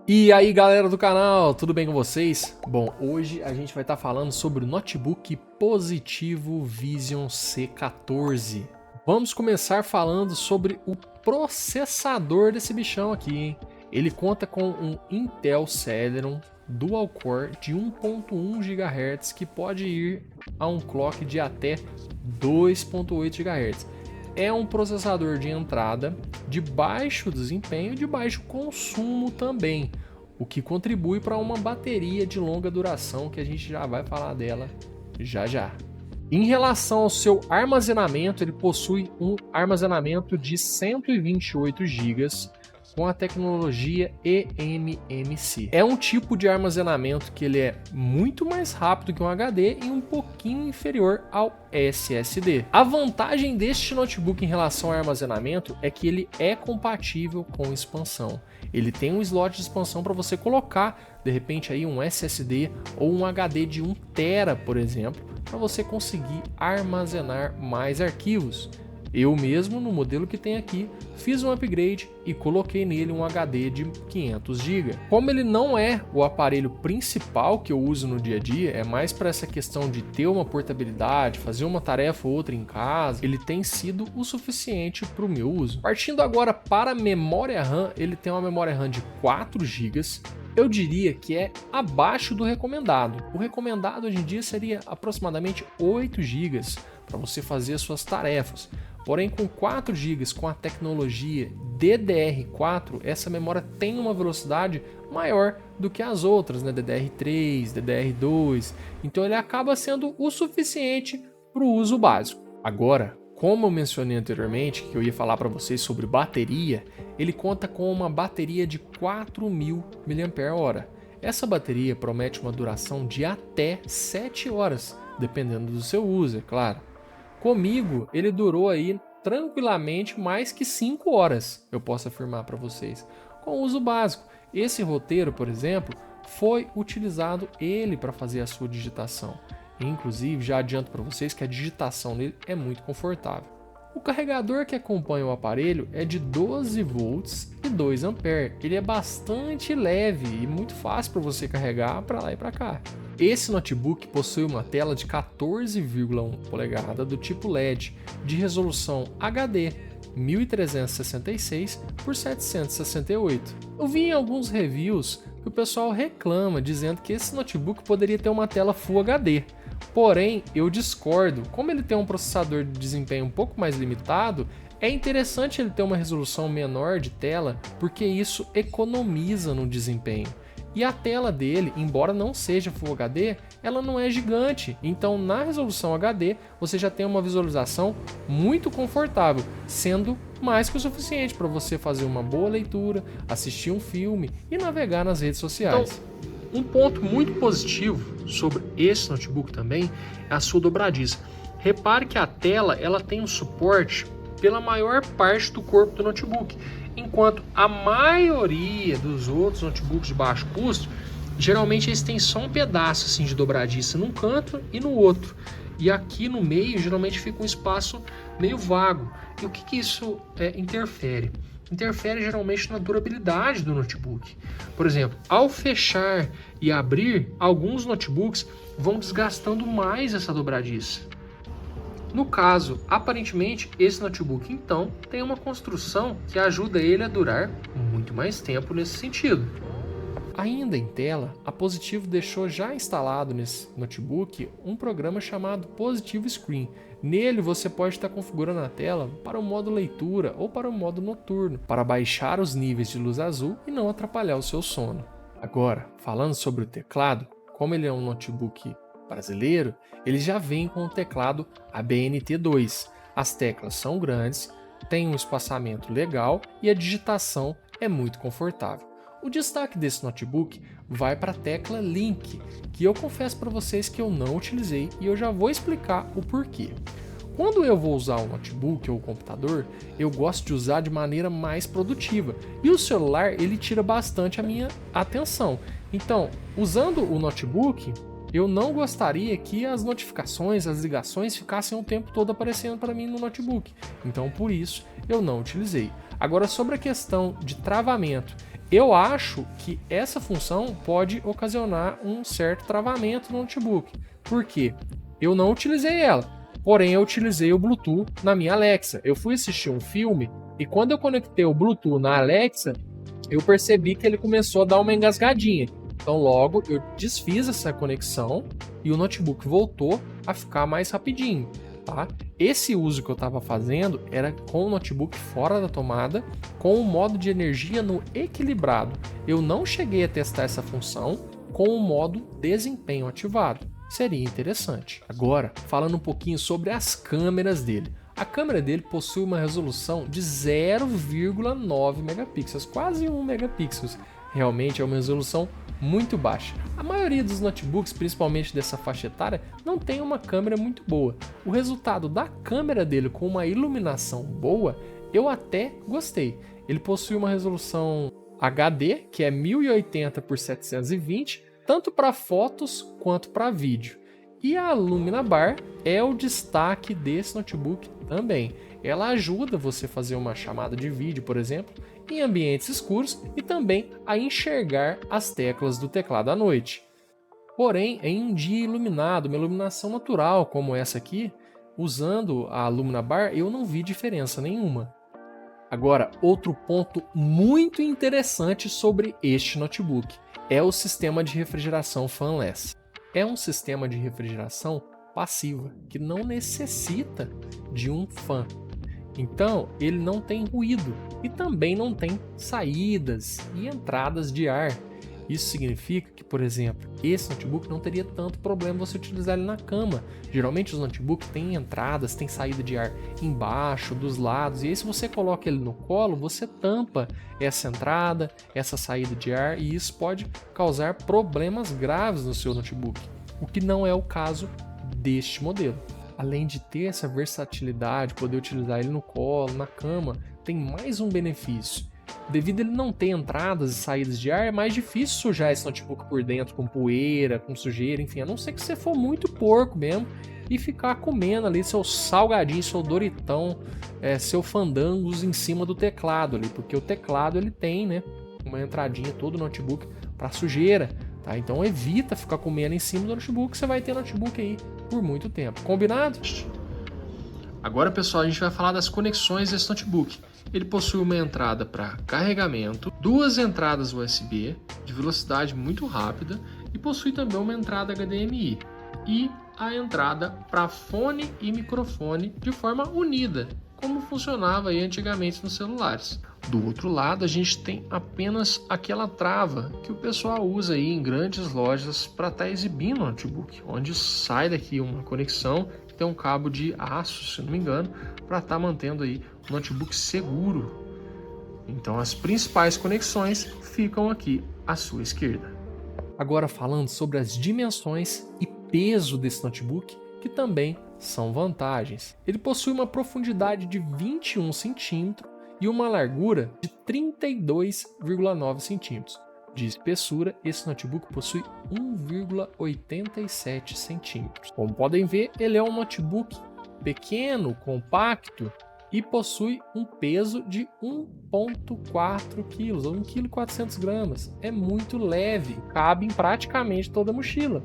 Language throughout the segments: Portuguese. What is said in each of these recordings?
E aí galera do canal, tudo bem com vocês? Bom, hoje a gente vai estar falando sobre o notebook Positivo Vision C14. Vamos começar falando sobre o processador desse bichão aqui, hein? Ele conta com um Intel Celeron Dual Core de 1.1 GHz que pode ir a um clock de até 2.8 GHz. É um processador de entrada de baixo desempenho e de baixo consumo também, o que contribui para uma bateria de longa duração que a gente já vai falar dela já já. Em relação ao seu armazenamento, ele possui um armazenamento de 128 GB com a tecnologia eMMC. É um tipo de armazenamento que ele é muito mais rápido que um HD e um pouquinho inferior ao SSD. A vantagem deste notebook em relação ao armazenamento é que ele é compatível com expansão. Ele tem um slot de expansão para você colocar, de repente, aí um SSD ou um HD de 1 TB, por exemplo, para você conseguir armazenar mais arquivos. Eu mesmo, no modelo que tem aqui, fiz um upgrade e coloquei nele um HD de 500 GB. Como ele não é o aparelho principal que eu uso no dia a dia, é mais para essa questão de ter uma portabilidade, fazer uma tarefa ou outra em casa, ele tem sido o suficiente para o meu uso. Partindo agora para a memória RAM, ele tem uma memória RAM de 4 GB. Eu diria que é abaixo do recomendado. O recomendado hoje em dia seria aproximadamente 8 GB para você fazer as suas tarefas. Porém, com 4 GB com a tecnologia DDR4, essa memória tem uma velocidade maior do que as outras, né? DDR3, DDR2. Então ele acaba sendo o suficiente para o uso básico. Agora, como eu mencionei anteriormente, que eu ia falar para vocês sobre bateria, ele conta com uma bateria de 4.000 mAh. Essa bateria promete uma duração de até 7 horas, dependendo do seu uso, é claro. Comigo, ele durou aí tranquilamente mais que 5 horas, eu posso afirmar para vocês, com uso básico. Esse roteiro, por exemplo, foi utilizado ele para fazer a sua digitação. Inclusive, já adianto para vocês que a digitação nele é muito confortável. O carregador que acompanha o aparelho é de 12 volts e 2 ampere. Ele é bastante leve e muito fácil para você carregar para lá e para cá. Esse notebook possui uma tela de 14,1 polegada do tipo LED, de resolução HD 1366 por 768. Eu vi em alguns reviews que o pessoal reclama dizendo que esse notebook poderia ter uma tela Full HD. Porém, eu discordo. Como ele tem um processador de desempenho um pouco mais limitado, é interessante ele ter uma resolução menor de tela, porque isso economiza no desempenho. E a tela dele, embora não seja Full HD, ela não é gigante. Então, na resolução HD, você já tem uma visualização muito confortável, sendo mais que o suficiente para você fazer uma boa leitura, assistir um filme e navegar nas redes sociais. Então, um ponto muito positivo sobre esse notebook também é a sua dobradiça. Repare que a tela ela tem um suporte pela maior parte do corpo do notebook, enquanto a maioria dos outros notebooks de baixo custo, geralmente eles têm só um pedaço assim, de dobradiça num canto e no outro. E aqui no meio geralmente fica um espaço meio vago. E o que isso interfere? Interfere geralmente na durabilidade do notebook. Por exemplo, ao fechar e abrir, alguns notebooks vão desgastando mais essa dobradiça. No caso, aparentemente, esse notebook então tem uma construção que ajuda ele a durar muito mais tempo nesse sentido. Ainda em tela, a Positivo deixou já instalado nesse notebook um programa chamado Positivo Screen. Nele você pode estar configurando a tela para o modo leitura ou para o modo noturno, para baixar os níveis de luz azul e não atrapalhar o seu sono. Agora, falando sobre o teclado, como ele é um notebook brasileiro, ele já vem com o teclado ABNT2. As teclas são grandes, tem um espaçamento legal e a digitação é muito confortável. O destaque desse notebook vai para a tecla Link, que eu confesso para vocês que eu não utilizei e eu já vou explicar o porquê. Quando eu vou usar o notebook ou o computador, eu gosto de usar de maneira mais produtiva e o celular ele tira bastante a minha atenção. Então, usando o notebook, eu não gostaria que as notificações, as ligações ficassem o tempo todo aparecendo para mim no notebook. Então, por isso, eu não utilizei. Agora, sobre a questão de travamento, Eu acho que essa função pode ocasionar um certo travamento no notebook. Por quê? Eu não utilizei ela, porém eu utilizei o Bluetooth na minha Alexa. Eu fui assistir um filme e quando eu conectei o Bluetooth na Alexa, eu percebi que ele começou a dar uma engasgadinha. Então logo eu desfiz essa conexão e o notebook voltou a ficar mais rapidinho, tá? Esse uso que eu estava fazendo era com o notebook fora da tomada, com o modo de energia no equilibrado. Eu não cheguei a testar essa função com o modo desempenho ativado. Seria interessante. Agora, falando um pouquinho sobre as câmeras dele. A câmera dele possui uma resolução de 0,9 megapixels, quase 1 megapixels. Realmente é uma resolução muito baixa. A maioria dos notebooks, principalmente dessa faixa etária, não tem uma câmera muito boa. O resultado da câmera dele com uma iluminação boa, eu até gostei. Ele possui uma resolução HD, que é 1080 por 720, tanto para fotos quanto para vídeo. E a Lumina Bar é o destaque desse notebook também. Ela ajuda você a fazer uma chamada de vídeo, por exemplo, em ambientes escuros e também a enxergar as teclas do teclado à noite. Porém, em um dia iluminado, uma iluminação natural como essa aqui, usando a Lumina Bar, eu não vi diferença nenhuma. Agora, outro ponto muito interessante sobre este notebook é o sistema de refrigeração fanless. É um sistema de refrigeração passiva, que não necessita de um fã. Então, ele não tem ruído e também não tem saídas e entradas de ar. Isso significa que, por exemplo, esse notebook não teria tanto problema você utilizar ele na cama. Geralmente os notebooks têm entradas, têm saída de ar embaixo, dos lados, e aí se você coloca ele no colo, você tampa essa entrada, essa saída de ar, e isso pode causar problemas graves no seu notebook, o que não é o caso deste modelo. Além de ter essa versatilidade, poder utilizar ele no colo, na cama, tem mais um benefício. Devido a ele não ter entradas e saídas de ar, é mais difícil sujar esse notebook por dentro com poeira, com sujeira, enfim, a não ser que você for muito porco mesmo e ficar comendo ali seu salgadinho, seu Doritão, seu Fandangos em cima do teclado ali, porque o teclado ele tem, né, uma entradinha todo notebook para sujeira, tá? Então evita ficar comendo em cima do notebook, você vai ter notebook aí por muito tempo. Combinado? Agora, pessoal, a gente vai falar das conexões desse notebook. Ele possui uma entrada para carregamento, duas entradas USB de velocidade muito rápida e possui também uma entrada HDMI e a entrada para fone e microfone de forma unida, como funcionava aí antigamente nos celulares. Do outro lado, a gente tem apenas aquela trava que o pessoal usa aí em grandes lojas para estar exibindo o notebook, onde sai daqui uma conexão que tem um cabo de aço, se não me engano, para estar mantendo aí o notebook seguro. Então as principais conexões ficam aqui à sua esquerda. Agora falando sobre as dimensões e peso desse notebook, que também são vantagens. Ele possui uma profundidade de 21 centímetros e uma largura de 32,9 centímetros. De espessura, esse notebook possui 1,87 centímetros. Como podem ver, ele é um notebook pequeno, compacto e possui um peso de 1,4 kg ou 1,4 kg. É muito leve, cabe em praticamente toda a mochila.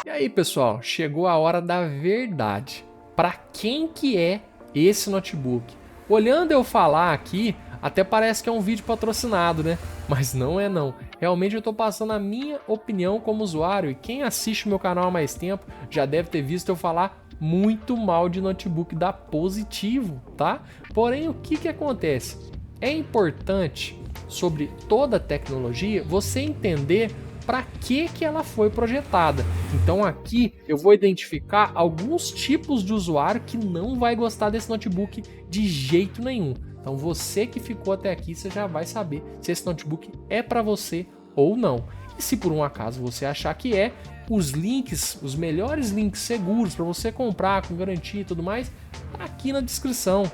E aí, pessoal, chegou a hora da verdade. Para quem que é esse notebook? Olhando eu falar aqui, até parece que é um vídeo patrocinado, né? Mas não é não. Realmente eu tô passando a minha opinião como usuário, e quem assiste o meu canal há mais tempo já deve ter visto eu falar muito mal de notebook da Positivo, tá? Porém, o que acontece? É importante, sobre toda a tecnologia, você entender para que ela foi projetada. Então aqui eu vou identificar alguns tipos de usuário que não vai gostar desse notebook de jeito nenhum. Então você que ficou até aqui, você já vai saber se esse notebook é para você ou não. E se por um acaso você achar que é, os links, os melhores links seguros para você comprar com garantia e tudo mais, tá aqui na descrição.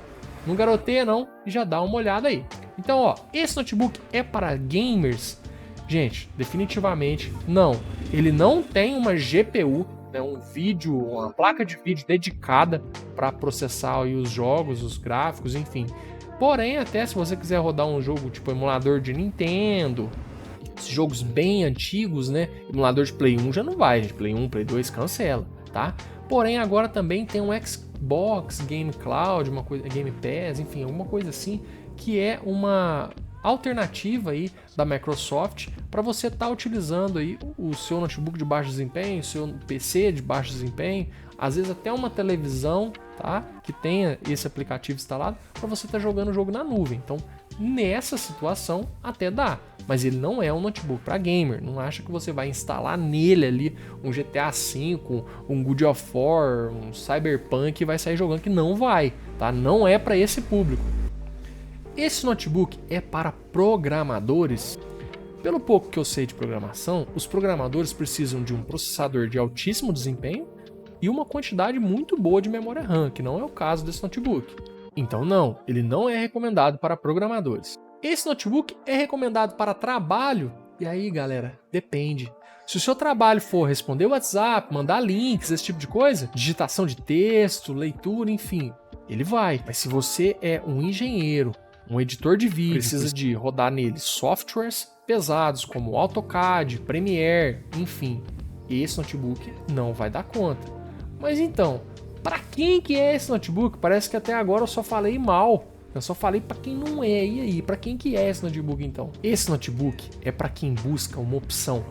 Não garoteia não e já dá uma olhada aí. Então, ó, esse notebook é para gamers? Gente, definitivamente não. Ele não tem uma GPU, né, uma placa de vídeo dedicada para processar aí os jogos, os gráficos, enfim. Porém, até se você quiser rodar um jogo tipo emulador de Nintendo, esses jogos bem antigos, né? Emulador de Play 1 já não vai, gente. Play 1, Play 2 cancela, tá? Porém, agora também tem um Xbox Game Cloud, uma coisa, Game Pass, enfim, alguma coisa assim, que é uma alternativa aí da Microsoft para você estar utilizando aí o seu notebook de baixo desempenho, o seu PC de baixo desempenho, às vezes até uma televisão, tá? Que tenha esse aplicativo instalado para você estar jogando o jogo na nuvem. Então, nessa situação até dá, mas ele não é um notebook para gamer. Não acha que você vai instalar nele ali um GTA V, um God of War, um Cyberpunk e vai sair jogando, que não vai, tá? Não é para esse público. Esse notebook é para programadores? Pelo pouco que eu sei de programação, os programadores precisam de um processador de altíssimo desempenho e uma quantidade muito boa de memória RAM, que não é o caso desse notebook. Então não, ele não é recomendado para programadores. Esse notebook é recomendado para trabalho? E aí, galera, depende. Se o seu trabalho for responder o WhatsApp, mandar links, esse tipo de coisa, digitação de texto, leitura, enfim, ele vai. Mas se você é um engenheiro, um editor de vídeo, precisa de rodar nele softwares pesados como AutoCAD, Premiere, enfim, esse notebook não vai dar conta. Mas então, para quem que é esse notebook? Parece que até agora eu só falei mal. Eu só falei para quem não é. E aí, para quem que é esse notebook então? Esse notebook é para quem busca uma opção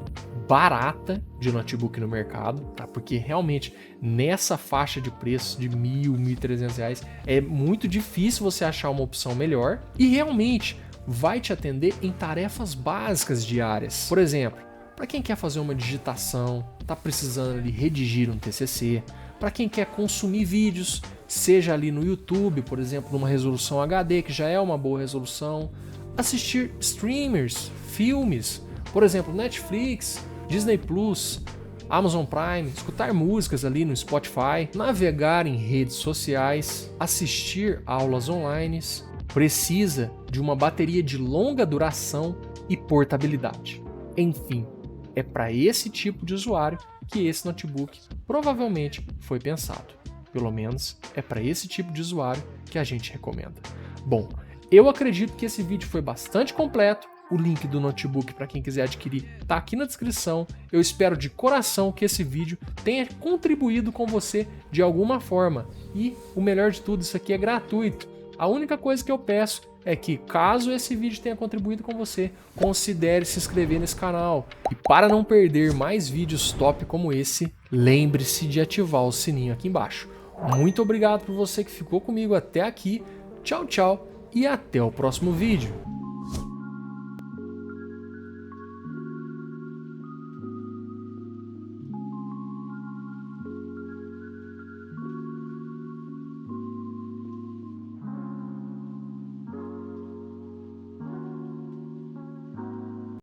barata de notebook no mercado, tá? Porque realmente nessa faixa de preço de R$1.000, R$1.300 é muito difícil você achar uma opção melhor e realmente vai te atender em tarefas básicas diárias. Por exemplo, para quem quer fazer uma digitação, tá precisando ali redigir um TCC, para quem quer consumir vídeos, seja ali no YouTube, por exemplo, numa resolução HD, que já é uma boa resolução, assistir streamers, filmes, por exemplo, Netflix, Disney Plus, Amazon Prime, escutar músicas ali no Spotify, navegar em redes sociais, assistir aulas online, precisa de uma bateria de longa duração e portabilidade. Enfim, é para esse tipo de usuário que esse notebook provavelmente foi pensado. Pelo menos é para esse tipo de usuário que a gente recomenda. Bom, eu acredito que esse vídeo foi bastante completo. O link do notebook para quem quiser adquirir está aqui na descrição. Eu espero de coração que esse vídeo tenha contribuído com você de alguma forma. E o melhor de tudo, isso aqui é gratuito. A única coisa que eu peço é que, caso esse vídeo tenha contribuído com você, considere se inscrever nesse canal. E para não perder mais vídeos top como esse, lembre-se de ativar o sininho aqui embaixo. Muito obrigado por você que ficou comigo até aqui. Tchau, tchau e até o próximo vídeo.